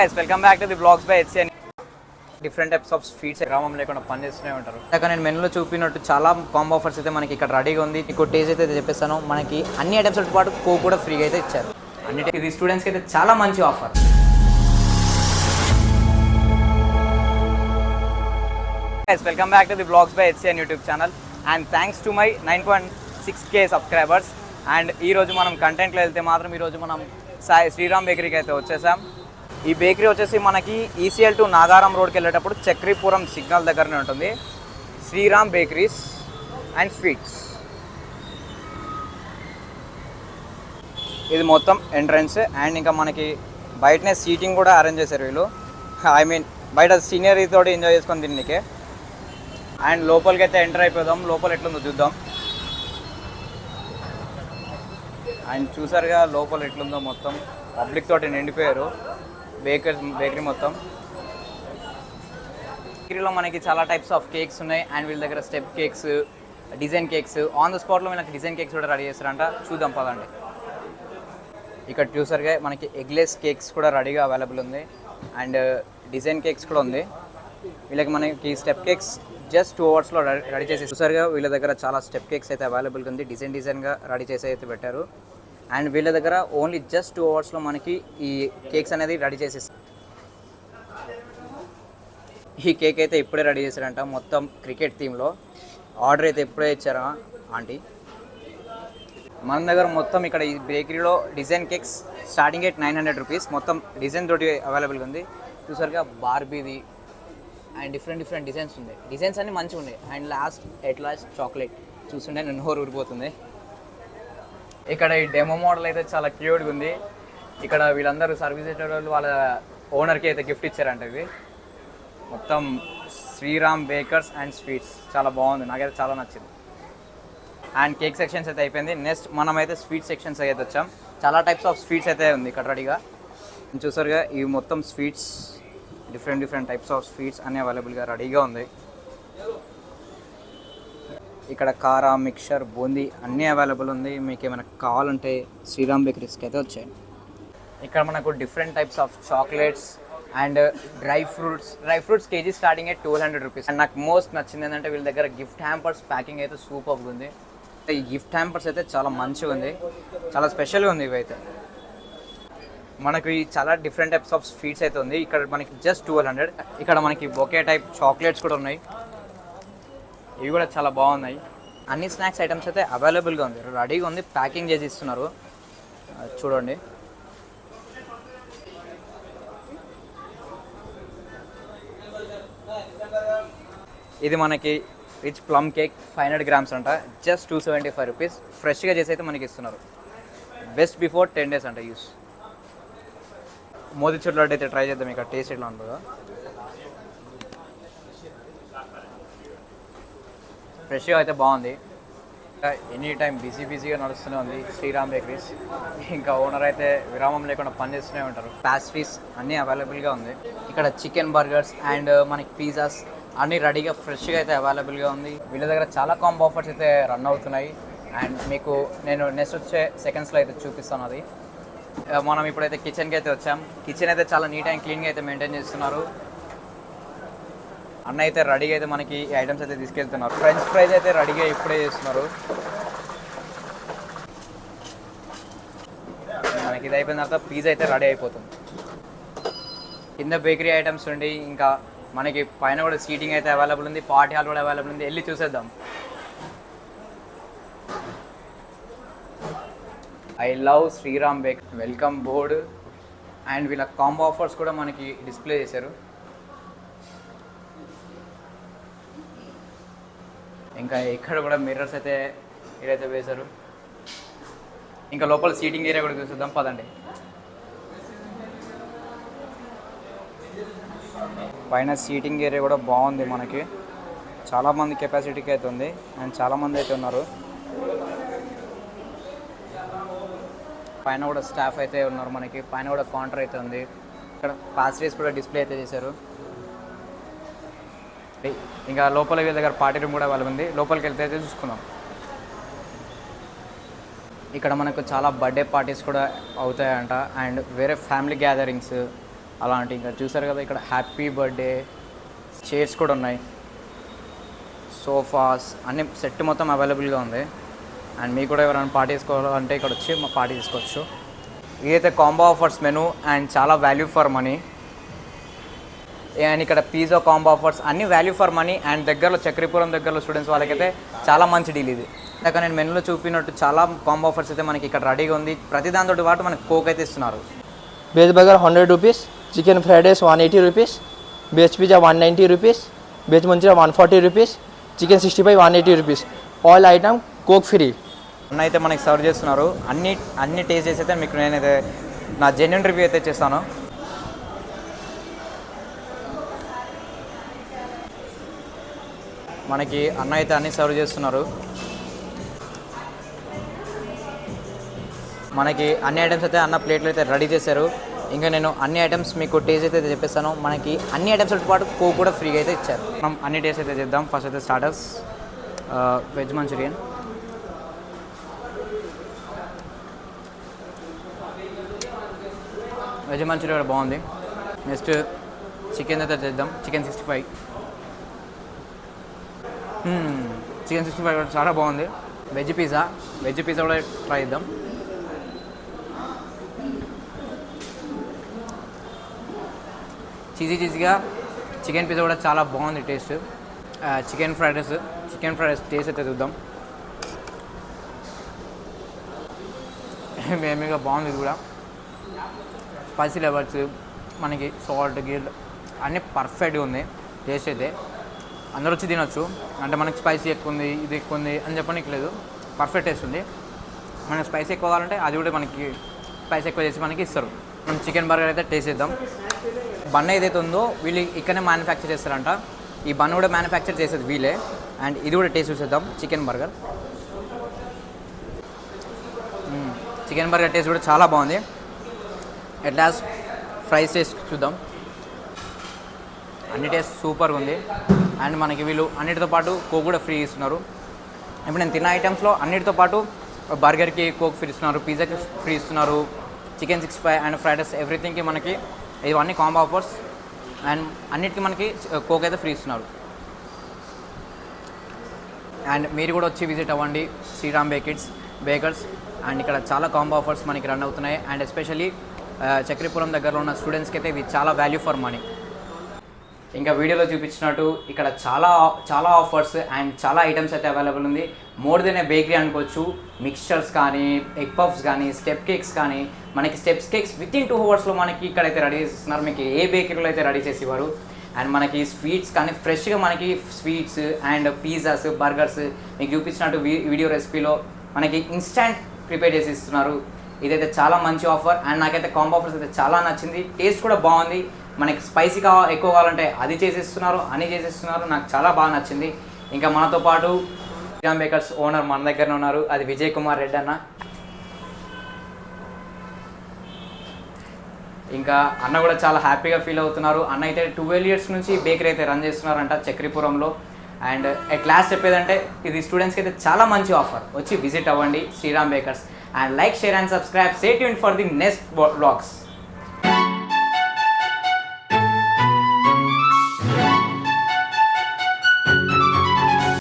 Guys, welcome back to the vlogs by HCN. Different types of sweets గ్రామం లేకుండా పనిచేస్తూనే ఉంటారు. ఇంకా నేను మెనూలో చూపినట్టు చాలా కాంబో ఆఫర్స్ అయితే మనకి ఇక్కడ రెడీగా ఉంది. మీకు టేస్ట్ అయితే చెప్పేస్తాను. మనకి అన్ని ఐటమ్స్తో పాటు కోక్ కూడా ఫ్రీగా అయితే ఇచ్చారు. అన్నిటి ఇది స్టూడెంట్స్కి అయితే చాలా మంచి offer. Guys, welcome back to the vlogs by HCN YouTube channel and thanks to my 9.6k subscribers. And ఈరోజు మనం కంటెంట్లో వెళ్తే మాత్రం ఈరోజు మనం శ్రీరామ్ బేకరీకి అయితే వచ్చేసాం. ఈ బేకరీ వచ్చేసి మనకి ఈసీఎల్ టు నాగారం రోడ్కి వెళ్ళేటప్పుడు చక్రీపురం సిగ్నల్ దగ్గరనే ఉంటుంది. Sriram bakeries and sweets. ఇది మొత్తం ఎంట్రన్స్. అండ్ ఇంకా మనకి బయటనే సీటింగ్ కూడా అరేంజ్ చేశారు వీళ్ళు. ఐ మీన్ బయట సీనియర్ తోటి ఎంజాయ్ చేసుకొని దీనికి. అండ్ లోపలికి అయితే ఎంటర్ అయిపోదాం. లోపల ఎట్లుందో చూద్దాం. అండ్ చూసారుగా లోపల ఎట్లుందో మొత్తం పబ్లిక్ తోటి నిండిపోయారు. బేకరీ మొత్తం. బేకరీలో మనకి చాలా టైప్స్ ఆఫ్ కేక్స్ ఉన్నాయి. అండ్ వీళ్ళ దగ్గర step cakes, design cakes, on the స్పాట్లో మనకి డిజైన్ కేక్స్ కూడా రెడీ చేస్తారంట. చూద్దాం పదండి. ఇక్కడ చూసారుగా మనకి ఎగ్లెస్ కేక్స్ కూడా రెడీగా అవైలబుల్ ఉంది. అండ్ డిజైన్ కేక్స్ కూడా ఉంది. వీళ్ళకి మనకి స్టెప్ కేక్స్ జస్ట్ 2 అవర్స్లో రెడీ చేసి చూసారుగా. వీళ్ళ దగ్గర చాలా స్టెప్ కేక్స్ అయితే అవైలబుల్గా ఉంది. డిజైన్గా రెడీ చేసి అయితే పెట్టారు. అండ్ వీళ్ళ దగ్గర ఓన్లీ జస్ట్ 2 అవర్స్లో మనకి ఈ కేక్స్ అనేది రెడీ చేసేసి. ఈ కేక్ అయితే ఇప్పుడే రెడీ చేశారంట. మొత్తం క్రికెట్ థీమ్లో. ఆర్డర్ అయితే ఇప్పుడే ఇచ్చారా ఆంటీ. మన దగ్గర మొత్తం ఇక్కడ ఈ బేకరీలో design cakes starting at 900 rupees. మొత్తం డిజైన్ తోటి అవైలబుల్గా ఉంది. చూసారుగా బార్బీది అండ్ డిఫరెంట్ డిజైన్స్ ఉన్నాయి. డిజైన్స్ అన్నీ మంచిగా ఉన్నాయి. అండ్ లాస్ట్ చాక్లెట్ చూస్తుంటే నేను నోరు ఊరిపోతుంది. ఇక్కడ ఈ డెమో మోడల్ అయితే చాలా క్యూట్గా ఉంది. ఇక్కడ వీళ్ళందరూ సర్వీస్ చేసేవాళ్ళు వాళ్ళ ఓనర్కి అయితే గిఫ్ట్ ఇచ్చారంట. ఇది మొత్తం శ్రీరామ్ బేకర్స్ అండ్ స్వీట్స్. చాలా బాగుంది, నాకైతే చాలా నచ్చింది. అండ్ కేక్ సెక్షన్స్ అయితే అయిపోయింది. నెక్స్ట్ మనమైతే స్వీట్ సెక్షన్స్ అయితే వచ్చాం. చాలా టైప్స్ ఆఫ్ స్వీట్స్ అయితే ఉంది ఇక్కడ రెడీగా. చూసారుగా ఇవి మొత్తం sweets. Different types of sweets అన్నీ అవైలబుల్గా రెడీగా ఉంది. ఇక్కడ కారా, మిక్చర్, బూందీ అన్నీ అవైలబుల్ ఉంది. మీకు ఏమైనా కావాలంటే శ్రీరామ్ బేకరీస్కి అయితే వచ్చాయి. ఇక్కడ మనకు different types of chocolates and dry fruits KG starting at 1200 rupees. And నాకు మోస్ట్ నచ్చింది ఏంటంటే వీళ్ళ దగ్గర గిఫ్ట్ హ్యాంపర్స్ ప్యాకింగ్ అయితే సూపర్గా ఉంది. ఈ గిఫ్ట్ హ్యాంపర్స్ అయితే చాలా మంచిగా ఉంది, చాలా స్పెషల్గా ఉంది. ఇవైతే మనకి చాలా డిఫరెంట్ టైప్స్ ఆఫ్ స్వీట్స్ అయితే ఉంది. ఇక్కడ మనకి జస్ట్ 1200. ఇక్కడ మనకి బొకే టైప్ చాక్లెట్స్ కూడా ఉన్నాయి. ఇవి కూడా చాలా బాగున్నాయి. అన్ని స్నాక్స్ ఐటమ్స్ అయితే అవైలబుల్గా ఉంది, రెడీగా ఉంది. ప్యాకింగ్ చేసి ఇస్తున్నారు చూడండి. ఇది మనకి రిచ్ ప్లమ్ కేక్ 500 గ్రామ్స్ అంట. Just 275 rupees. ఫ్రెష్గా చేసి అయితే మనకి ఇస్తున్నారు. బెస్ట్ బిఫోర్ 10 డేస్ అంట యూస్. మోతీచూర్ లడ్డు అయితే ట్రై చేద్దాం. ఇక్కడ టేస్ట్ ఎట్లా ఉంటుందో. ఫ్రెష్గా అయితే బాగుంది. ఎనీ టైం బిజీగా నడుస్తూనే ఉంది శ్రీరామ్ బేకరీస్. ఇంకా ఓనర్ అయితే విరామం లేకుండా పనిచేస్తూనే ఉంటారు. ప్యాస్ట్రీస్ అన్నీ అవైలబుల్గా ఉంది. ఇక్కడ చికెన్ బర్గర్స్ అండ్ మనకి పిజ్జాస్ అన్నీ రెడీగా ఫ్రెష్గా అయితే అవైలబుల్గా ఉంది. వీళ్ళ దగ్గర చాలా కాంబో ఆఫర్స్ అయితే రన్ అవుతున్నాయి. అండ్ మీకు నేను నెక్స్ట్ వచ్చే సెకండ్స్లో అయితే చూపిస్తాను అది. మనం ఇప్పుడైతే కిచెన్కి అయితే వచ్చాం. కిచెన్ అయితే చాలా నీట్ అండ్ క్లీన్గా అయితే మెయింటైన్ చేస్తున్నారు. అన్న అయితే రెడీగా అయితే మనకి ఈ ఐటమ్స్ అయితే తీసుకెళ్తున్నారు. ఫ్రెంచ్ ఫ్రైస్ అయితే రెడీగా ఇప్పుడే చేస్తున్నారు. మనకి ఇది అయిపోయిన తర్వాత పిజ్జా అయితే రెడీ అయిపోతుంది. కింద బేకరీ ఐటమ్స్ ఉండి ఇంకా మనకి పైన కూడా సీటింగ్ అయితే అవైలబుల్ ఉంది. పార్టీ హాల్ కూడా అవైలబుల్ ఉంది. వెళ్ళి చూసేద్దాం. I love Sriram bake welcome board and వీళ్ళ కాంబో ఆఫర్స్ కూడా మనకి డిస్ప్లే చేశారు. ఇంకా ఇక్కడ కూడా మిర్రర్స్ అయితే ఇదైతే వేశారు. ఇంకా లోపల సీటింగ్ ఏరియా కూడా చూద్దాం పదండి. పైన సీటింగ్ ఏరియా కూడా బాగుంది. మనకి చాలామంది కెపాసిటీకి అయితే ఉంది అండ్ చాలామంది అయితే ఉన్నారు. పైన కూడా స్టాఫ్ అయితే ఉన్నారు. మనకి పైన కూడా కౌంటర్ అయితే ఉంది. ఇక్కడ పాస్ట్రీస్ కూడా డిస్ప్లే అయితే చేశారు. ఇంకా లోపల వీళ్ళ దగ్గర పార్టీ రూమ్ కూడా అవైలబుల్ ఉంది. లోపలికి వెళ్తే అయితే చూసుకుందాం. ఇక్కడ మనకు చాలా బర్త్డే పార్టీస్ కూడా అవుతాయంట అండ్ వేరే ఫ్యామిలీ గ్యాదరింగ్స్ అలాంటి ఇంకా చూసారు కదా ఇక్కడ హ్యాపీ బర్త్డే చైర్స్ కూడా ఉన్నాయి, సోఫాస్ అన్ని సెట్ మొత్తం అవైలబుల్గా ఉంది. అండ్ మీకు కూడా ఎవరైనా పార్టీ చేసుకోవాలంటే ఇక్కడ వచ్చి మా పార్టీ తీసుకోవచ్చు. ఇదైతే కాంబో ఆఫర్స్ మెనూ అండ్ చాలా వాల్యూ ఫర్ మనీ. అండ్ ఇక్కడ పిజ్జా కాంబో ఆఫర్స్ అన్ని వాల్యూ ఫర్ మనీ. అండ్ దగ్గరలో చక్రీపురం దగ్గరలో స్టూడెంట్స్ వాళ్ళకైతే చాలా మంచి డీల్ ఇది. ఇందాక నేను మెనూలో చూపినట్టు చాలా కాంబో ఆఫర్స్ అయితే మనకి ఇక్కడ రెడీగా ఉంది. ప్రతి దాంతో పాటు మనకి కోక్ అయితే ఇస్తున్నారు. Veg burger 100 rupees, chicken fried rice 180 rupees, veg pizza 190 rupees, veg Manchuria 140 rupees, chicken 65 180 rupees. All item Coke free. అన్న అయితే మనకి సర్వ్ చేస్తున్నారు. అన్ని టేస్ట్ చేసి అయితే మీకు నేనైతే నా జెన్యున్ రివ్యూ అయితే చేస్తాను. మనకి అన్న అయితే అన్నీ సర్వ్ చేస్తున్నారు. మనకి అన్ని ఐటమ్స్ అయితే అన్న ప్లేట్లు అయితే రెడీ చేశారు. ఇంకా నేను అన్ని ఐటమ్స్ మీకు టేస్ట్ అయితే చెప్పేస్తాను. మనకి అన్ని ఐటమ్స్తో పాటు కోక్ కూడా ఫ్రీగా అయితే ఇచ్చారు. మనం అన్ని టేస్ట్ అయితే చేద్దాం. ఫస్ట్ అయితే starters veg Manchurian. Veg Manchuria కూడా బాగుంది. నెక్స్ట్ చికెన్ అయితే చేద్దాం. చికెన్ 65. చికెన్ 65 కూడా చాలా బాగుంది. వెజ్ పిజ్జా కూడా ట్రై చేద్దాం. చీజీగా చికెన్ పిజ్జా కూడా చాలా బాగుంది taste. Chicken fried rice taste అయితే చూద్దాం. మేమీగా బాగుంది. ఇది కూడా స్పైసీ లెవెల్స్ మనకి సాల్ట్ గిల్ అన్నీ పర్ఫెక్ట్గా ఉంది. టేస్ట్ అయితే అందరూ వచ్చి తినొచ్చు. అంటే మనకి స్పైసీ ఎక్కువ ఉంది, ఇది ఎక్కువ ఉంది అని చెప్పడానికి లేదు. పర్ఫెక్ట్ టేస్ట్ ఉంది. మనకి స్పైసీ ఎక్కువ కావాలంటే అది కూడా మనకి స్పైసీ ఎక్కువ చేసి మనకి ఇస్తారు. మనం చికెన్ బర్గర్ అయితే టేస్ట్ చేద్దాం. బన్ ఏదైతే ఉందో వీళ్ళు ఇక్కడనే మ్యానుఫ్యాక్చర్ చేస్తారంట. ఈ బన్ కూడా మ్యానుఫ్యాక్చర్ చేసేది వీళ్ళే. అండ్ ఇది కూడా టేస్ట్ చూసేద్దాం. చికెన్ బర్గర్ టేస్ట్ కూడా చాలా బాగుంది. ఎట్ లాస్ట్ ఫ్రైస్ టేస్ట్ చూద్దాం. అన్ని టేస్ట్ సూపర్గా ఉంది. అండ్ మనకి వీళ్ళు అన్నిటితో పాటు కోక్ కూడా ఫ్రీ ఇస్తున్నారు. ఇప్పుడు నేను తిన్న ఐటమ్స్లో అన్నిటితో పాటు బర్గర్కి కోక్ ఫ్రీ ఇస్తున్నారు, పిజ్జాకి ఫ్రీ ఇస్తున్నారు, చికెన్ 65 అండ్ ఫ్రైడ్ రైస్ ఎవ్రీథింగ్కి మనకి ఇవన్నీ కాంబో ఆఫర్స్. అండ్ అన్నిటికీ మనకి కోక్ అయితే ఫ్రీ ఇస్తున్నారు. అండ్ మీరు కూడా వచ్చి విజిట్ అవ్వండి శ్రీరామ్ బేకర్స్. అండ్ ఇక్కడ చాలా కాంబో ఆఫర్స్ మనకి రన్ అవుతున్నాయి. అండ్ ఎస్పెషల్లీ చక్రీపురం దగ్గరలో ఉన్న స్టూడెంట్స్కి అయితే ఇవి చాలా వాల్యూ ఫర్ మనీ. ఇంకా వీడియోలో చూపించినట్టు ఇక్కడ చాలా ఆఫర్స్ అండ్ చాలా ఐటమ్స్ అయితే అవైలబుల్ ఉంది. మోర్ దెన్ ఏ బేకరీ అనుకోవచ్చు. మిక్స్చర్స్ కానీ, ఎగ్ పఫ్స్ కానీ, స్టెప్ కేక్స్ కానీ, మనకి కేక్స్ వితిన్ 2 అవర్స్లో మనకి ఇక్కడైతే రెడీ చేస్తున్నారు. మీకు ఏ బేకరీలో అయితే రెడీ చేసి ఇవ్వరు. అండ్ మనకి స్వీట్స్ కానీ ఫ్రెష్గా మనకి స్వీట్స్ అండ్ పిజ్జాస్, బర్గర్స్ మీకు చూపించినట్టు వీడియో రెసిపీలో మనకి ఇన్స్టంట్ ప్రిపేర్ చేసి ఇస్తున్నారు. ఇదైతే చాలా మంచి ఆఫర్. అండ్ నాకైతే కాంబో ఆఫర్స్ అయితే చాలా నచ్చింది. టేస్ట్ కూడా బాగుంది. మనకి స్పైసీ ఎక్కువ కావాలంటే అది చేసేస్తున్నారు. నాకు చాలా బాగా నచ్చింది. ఇంకా మనతో పాటు శ్రీరామ్ బేకర్స్ ఓనర్ మన దగ్గరనే ఉన్నారు. అది విజయ్ కుమార్ రెడ్డి అన్న. ఇంకా అన్న కూడా చాలా హ్యాపీగా ఫీల్ అవుతున్నారు. అన్న అయితే 12 years నుంచి బేకరీ అయితే రన్ చేస్తున్నారంట చక్రీపురంలో. అండ్ ఎట్ లాస్ట్ చెప్పేదంటే ఇది స్టూడెంట్స్కి అయితే చాలా మంచి ఆఫర్. వచ్చి విజిట్ అవ్వండి Sriram bakers. And like, share and subscribe. Stay tuned for the next vlogs.